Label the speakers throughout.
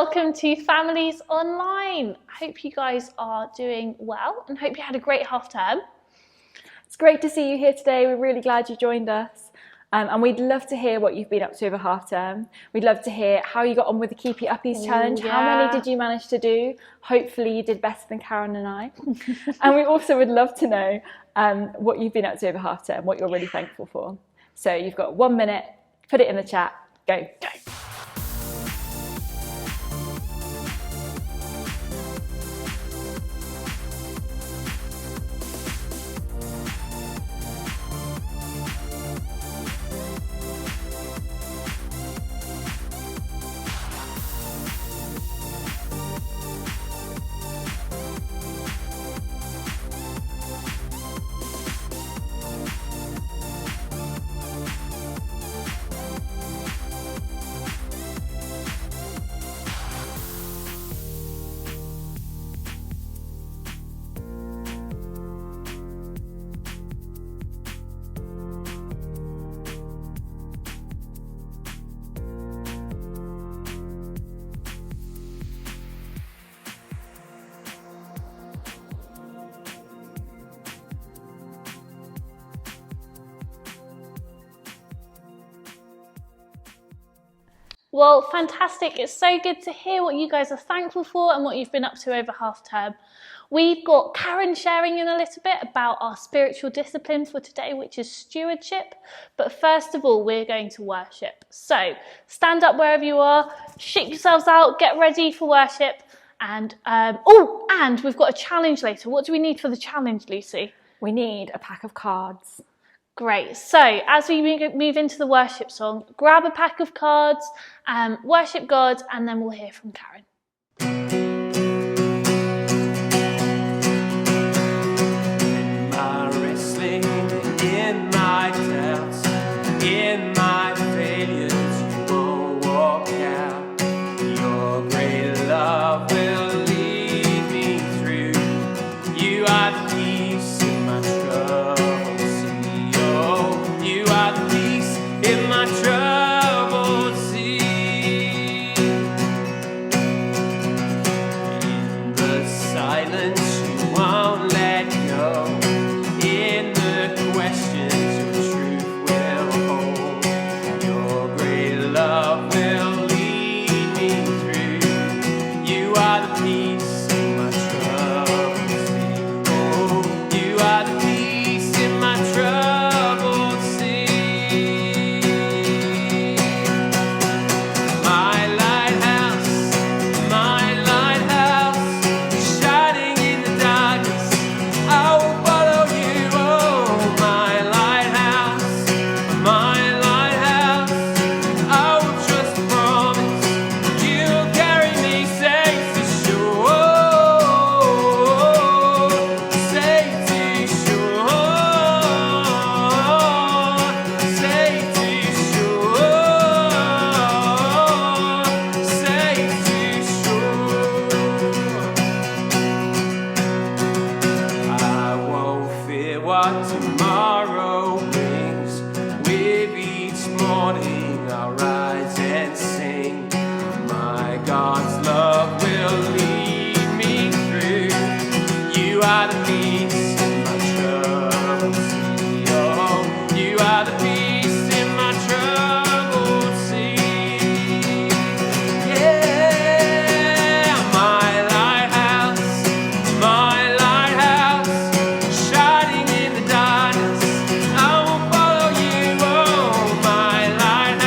Speaker 1: welcome to Families Online. I hope you guys are doing well and hope you had a great half term.
Speaker 2: It's great to see you here today. We're really glad you joined us. And we'd love to hear what you've been up to over half term. We'd love to hear how you got on with the Keep It Uppies challenge.
Speaker 1: Yeah.
Speaker 2: How many did you manage to do? Hopefully you did better than Karen and I. And we also would love to know what you've been up to over half term, what you're really thankful for. So you've got 1 minute, put it in the chat, go.
Speaker 1: Well, fantastic. It's so good to hear what you guys are thankful for and what you've been up to over half term. We've got Karen sharing in a little bit about our spiritual discipline for today, which is stewardship. But first of all, we're going to worship. So stand up wherever you are, shake yourselves out, get ready for worship. And and we've got a challenge later. What do we need for the challenge, Lucy?
Speaker 2: We need a pack of cards.
Speaker 1: Great. So as we move into the worship song, grab a pack of cards, worship God, and then we'll hear from Karen.
Speaker 3: In my wrestling, in my doubts, in my failures, you won't walk out. Your great love will lead me through. You are the peace in my trouble. You are the peace in my troubled sea. In the silence, you won't let go. In the questions, your truth will hold. Your great love will lead me through. You are the peace in my troubled sea. Oh, you are the peace in my troubled sea. What tomorrow brings, with each morning I'll rise and sing. My God's love will lead me through. You are the peace in my troubled sea. Oh, you are the peace in my troubled sea. Yeah, my lighthouse, my lighthouse, shining in the darkness. I won't follow you, oh, my lighthouse.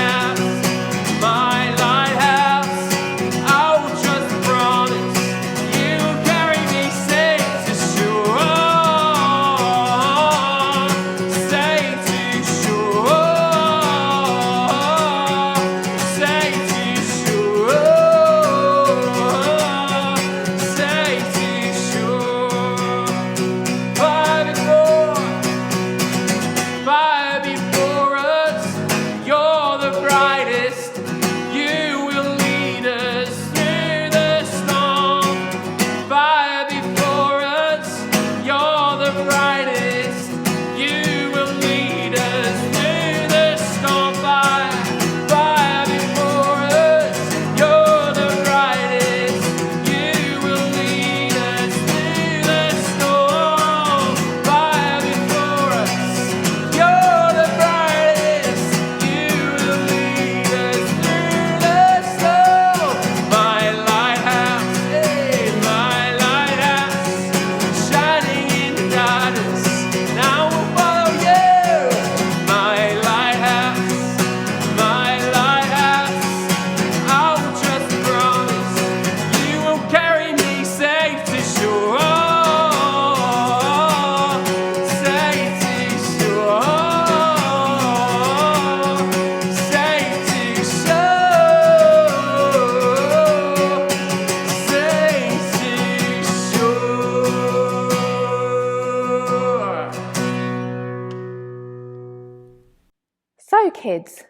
Speaker 4: So kids,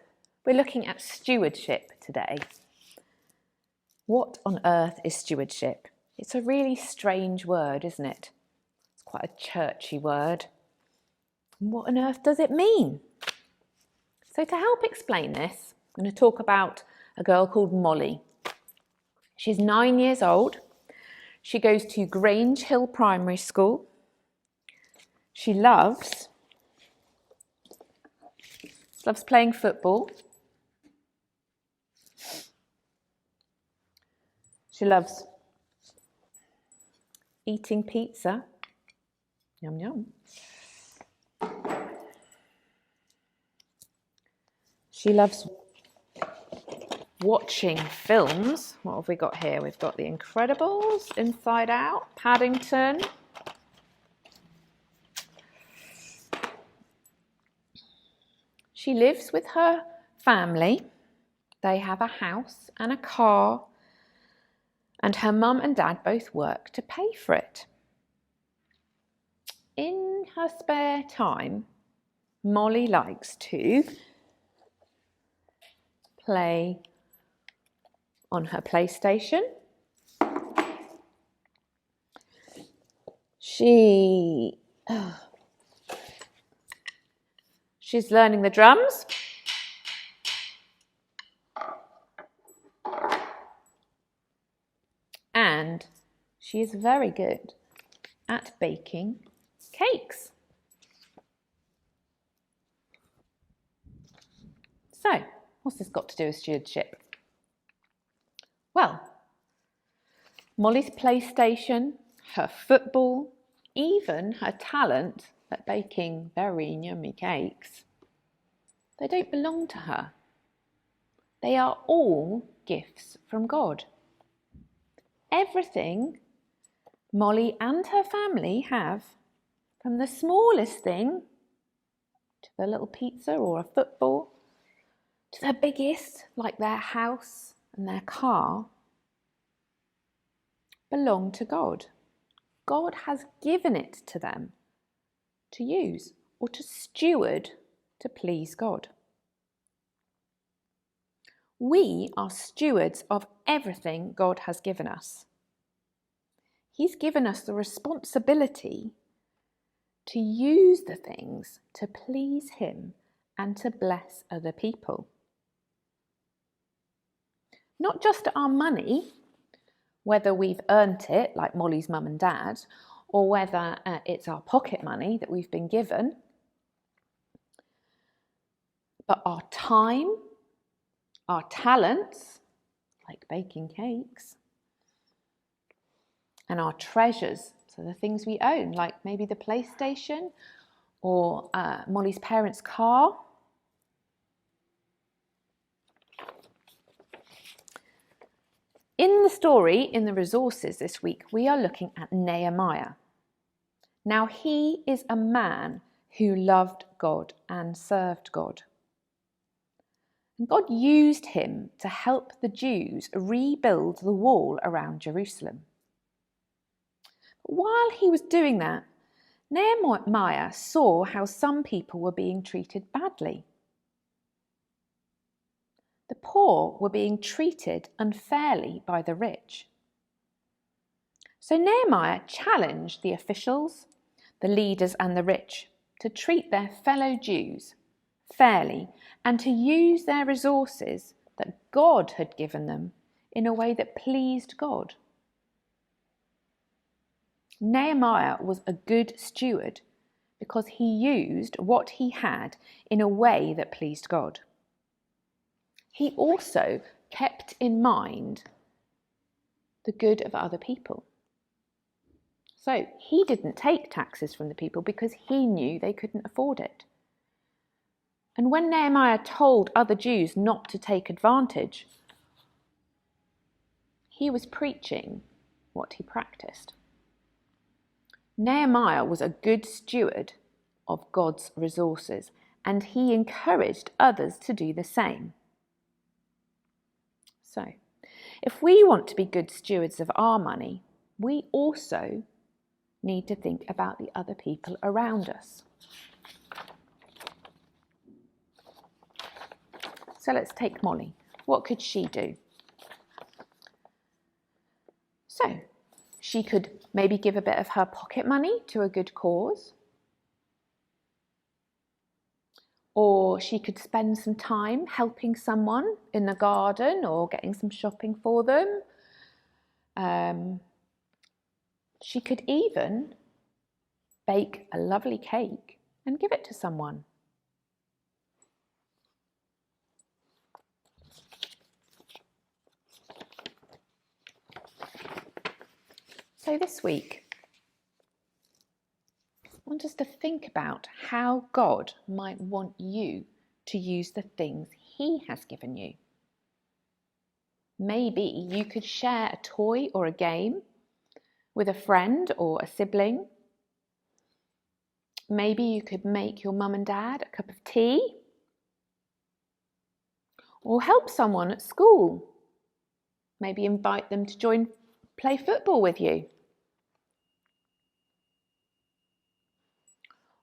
Speaker 4: we're looking at stewardship today. What on earth is stewardship? It's a really strange word, isn't it? It's quite a churchy word. And what on earth does it mean? So to help explain this, I'm going to talk about a girl called Molly. She's 9 years old. She goes to Grange Hill Primary School. She loves playing football. She loves eating pizza. Yum, yum. She loves watching films. What have we got here? We've got The Incredibles, Inside Out, Paddington. She lives with her family. They have a house and a car, and her mum and dad both work to pay for it. In her spare time, Molly likes to play on her PlayStation. She's learning the drums. And she is very good at baking cakes. So, what's this got to do with stewardship? Well, Molly's PlayStation, her football, even her talent at baking very yummy cakes, they don't belong to her. They are all gifts from God. Everything Molly and her family have, from the smallest thing to the little pizza or a football, to the biggest, like their house and their car, belong to God. God has given it to them to use or to steward to please God. We are stewards of everything God has given us. He's given us the responsibility to use the things to please Him and to bless other people. Not just our money, whether we've earned it, like Molly's mum and dad, or whether it's our pocket money that we've been given, but our time, our talents, like baking cakes, and our treasures, so the things we own, like maybe the PlayStation or Molly's parents' car. In the story, in the resources this week, we are looking at Nehemiah. Now, he is a man who loved God and served God. And God used him to help the Jews rebuild the wall around Jerusalem. But while he was doing that, Nehemiah saw how some people were being treated badly. The poor were being treated unfairly by the rich. So Nehemiah challenged the officials, the leaders and the rich to treat their fellow Jews fairly and to use their resources that God had given them in a way that pleased God. Nehemiah was a good steward because he used what he had in a way that pleased God. He also kept in mind the good of other people. So he didn't take taxes from the people because he knew they couldn't afford it. And when Nehemiah told other Jews not to take advantage, he was preaching what he practiced. Nehemiah was a good steward of God's resources, and he encouraged others to do the same. So, if we want to be good stewards of our money, we also need to think about the other people around us. So let's take Molly. What could she do? So she could maybe give a bit of her pocket money to a good cause. Or she could spend some time helping someone in the garden or getting some shopping for them. She could even bake a lovely cake and give it to someone. So this week, I want us to think about how God might want you to use the things He has given you. Maybe you could share a toy or a game with a friend or a sibling. Maybe you could make your mum and dad a cup of tea, or help someone at school. Maybe invite them to play football with you.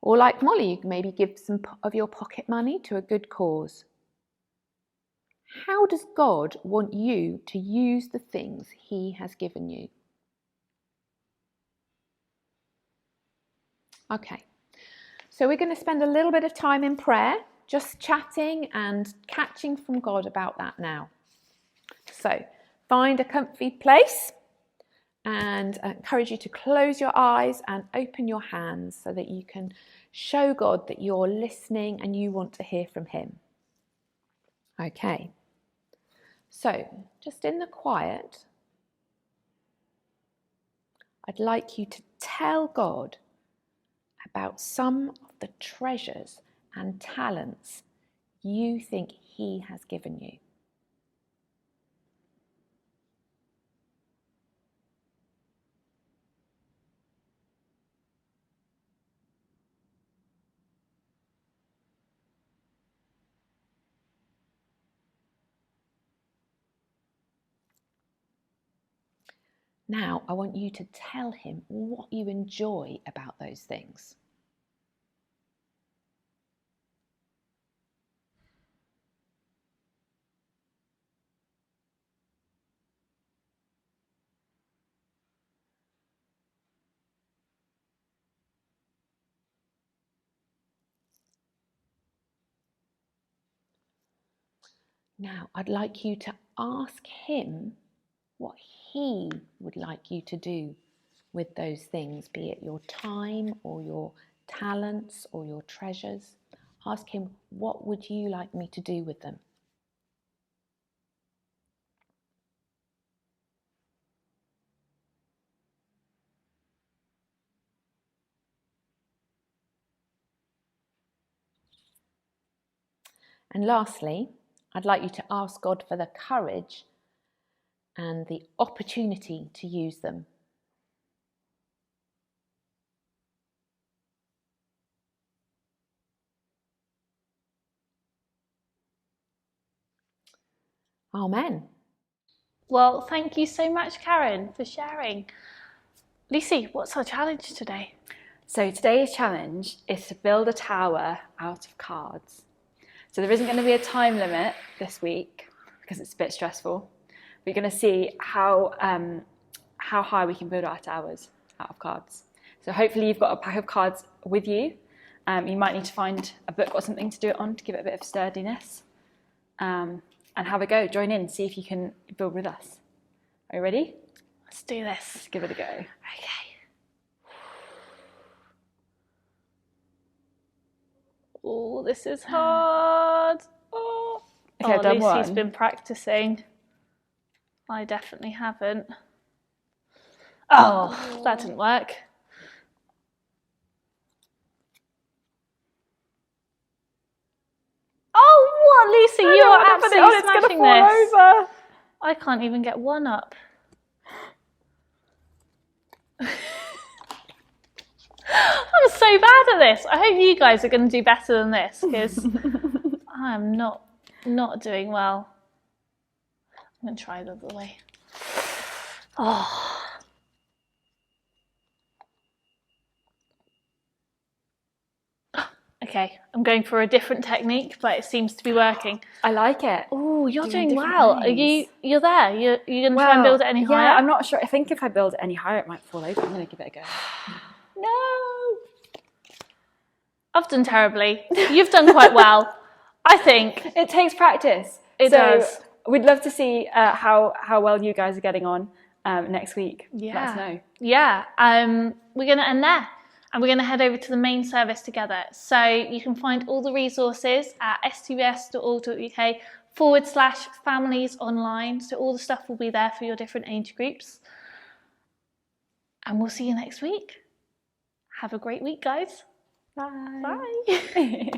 Speaker 4: Or like Molly, you can maybe give some of your pocket money to a good cause. How does God want you to use the things He has given you? Okay, so we're going to spend a little bit of time in prayer, just chatting and catching from God about that now. So find a comfy place, and I encourage you to close your eyes and open your hands so that you can show God that you're listening and you want to hear from Him. Okay, so just in the quiet, I'd like you to tell God about some of the treasures and talents you think He has given you. Now, I want you to tell Him what you enjoy about those things. Now, I'd like you to ask Him what He would like you to do with those things, be it your time or your talents or your treasures. Ask Him, what would you like me to do with them? And lastly, I'd like you to ask God for the courage and the opportunity to use them. Amen.
Speaker 1: Well, thank you so much, Karen, for sharing. Lucy, what's our challenge today?
Speaker 2: So today's challenge is to build a tower out of cards. So there isn't going to be a time limit this week because it's a bit stressful. We're going to see how high we can build our towers out of cards. So hopefully you've got a pack of cards with you. You might need to find a book or something to do it on to give it a bit of sturdiness. And have a go, join in, see if you can build with us. Are you ready?
Speaker 1: Let's do this.
Speaker 2: Let's give it a go.
Speaker 1: Okay. Oh, this is hard. Oh,
Speaker 2: Okay, I've done
Speaker 1: Lucy's
Speaker 2: one.
Speaker 1: been practicing. I definitely haven't. Oh, that didn't work. Oh, what, Lucy? You are absolutely smashing this.
Speaker 2: Over.
Speaker 1: I can't even get one up. I'm so bad at this. I hope you guys are going to do better than this because I'm not doing well. I'm going to try the other way. Oh. Okay. Okay, I'm going for a different technique, but it seems to be working.
Speaker 2: I like it.
Speaker 1: Oh, you're doing
Speaker 2: different
Speaker 1: well.
Speaker 2: things.
Speaker 1: You're there. You're going to try and build it any higher?
Speaker 2: Yeah, I'm not sure. I think if I build it any higher, it might fall over. I'm going to give it a go.
Speaker 1: No. I've done terribly. You've done quite well. I think
Speaker 2: It takes practice.
Speaker 1: It does.
Speaker 2: We'd love to see how well you guys are getting on next week.
Speaker 1: Yeah.
Speaker 2: Let us know.
Speaker 1: Yeah. We're going to end there. And we're going to head over to the main service together. So you can find all the resources at stws.org.uk/families online. So all the stuff will be there for your different age groups. And we'll see you next week. Have a great week, guys.
Speaker 2: Bye.
Speaker 1: Bye.